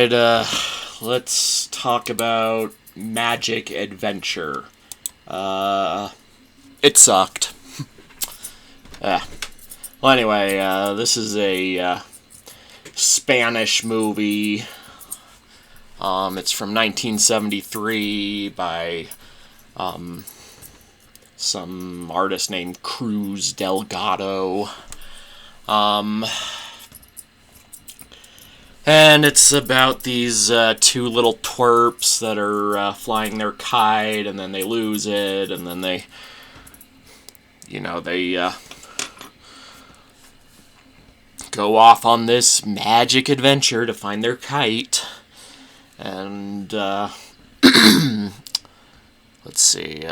Alright, let's talk about Magic Adventure. It sucked. Well, anyway, this is a Spanish movie. It's from 1973 by some artist named Cruz Delgado. And it's about these two little twerps that are flying their kite, and then they lose it, and then they go off on this magic adventure to find their kite. And, let's see,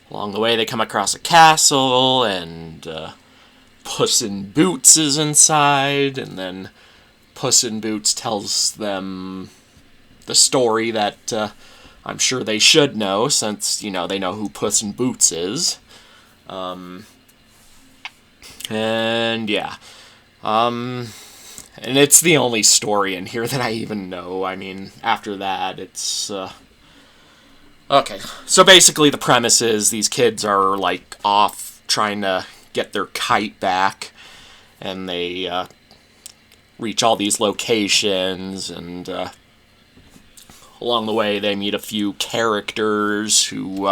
along the way they come across a castle, and Puss in Boots is inside, and then Puss in Boots tells them the story that I'm sure they should know, since, they know who Puss in Boots is. And it's the only story in here that I even know. I mean, after that, it's, okay, so basically the premise is these kids are, off trying to get their kite back, and they, reach all these locations, and along the way they meet a few characters who,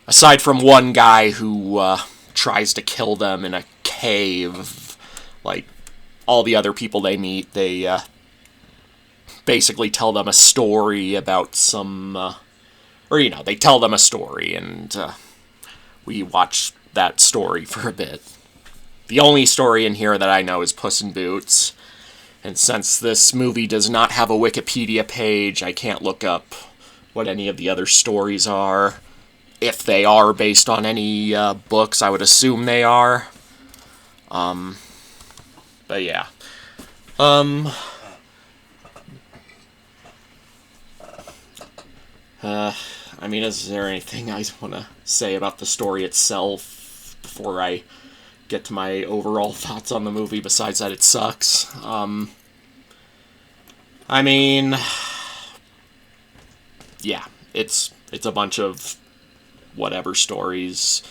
aside from one guy who tries to kill them in a cave, all the other people they meet, they basically tell them a story about some, they tell them a story, and we watch that story for a bit. The only story in here that I know is Puss in Boots, and since this movie does not have a Wikipedia page, I can't look up what any of the other stories are. If they are based on any books, I would assume they are. But yeah. Is there anything I want to say about the story itself before I get to my overall thoughts on the movie, besides that it sucks? Yeah, it's a bunch of whatever stories.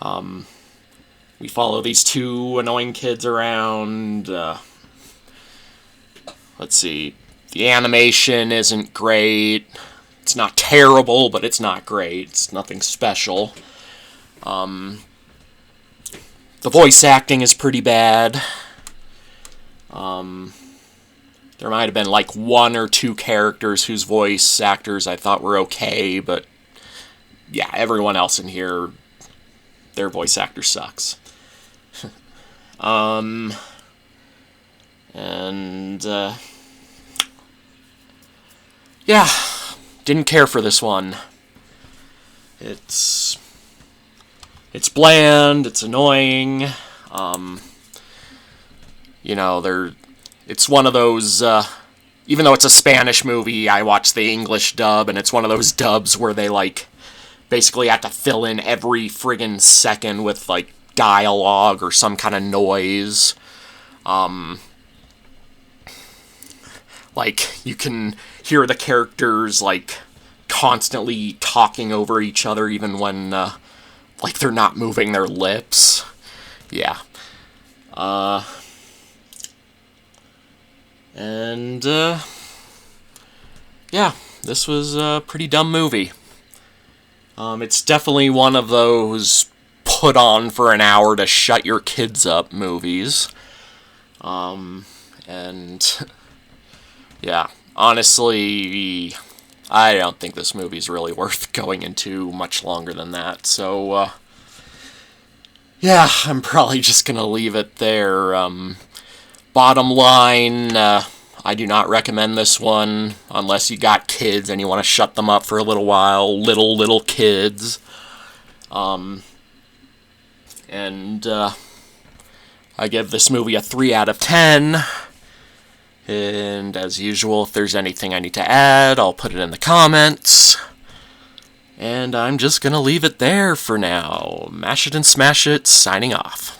We follow these two annoying kids around. Let's see, the animation isn't great. It's not terrible, but it's not great. It's nothing special. The voice acting is pretty bad. There might have been one or two characters whose voice actors I thought were okay, but yeah, everyone else in here, their voice actor sucks. Yeah, didn't care for this one. It's bland, it's annoying, it's one of those, even though it's a Spanish movie, I watched the English dub, and it's one of those dubs where they, basically have to fill in every friggin' second with, dialogue or some kind of noise. You can hear the characters, constantly talking over each other, even when, they're not moving their lips. Yeah. Yeah, this was a pretty dumb movie. It's definitely one of those put on for an hour to shut your kids up movies. Yeah, honestly, I don't think this movie's really worth going into much longer than that, so, yeah, I'm probably just gonna leave it there. Bottom line, I do not recommend this one unless you got kids and you want to shut them up for a little while. Little kids. I give this movie a 3 out of 10. And as usual, if there's anything I need to add, I'll put it in the comments. And I'm just gonna leave it there for now. Mash it and smash it, signing off.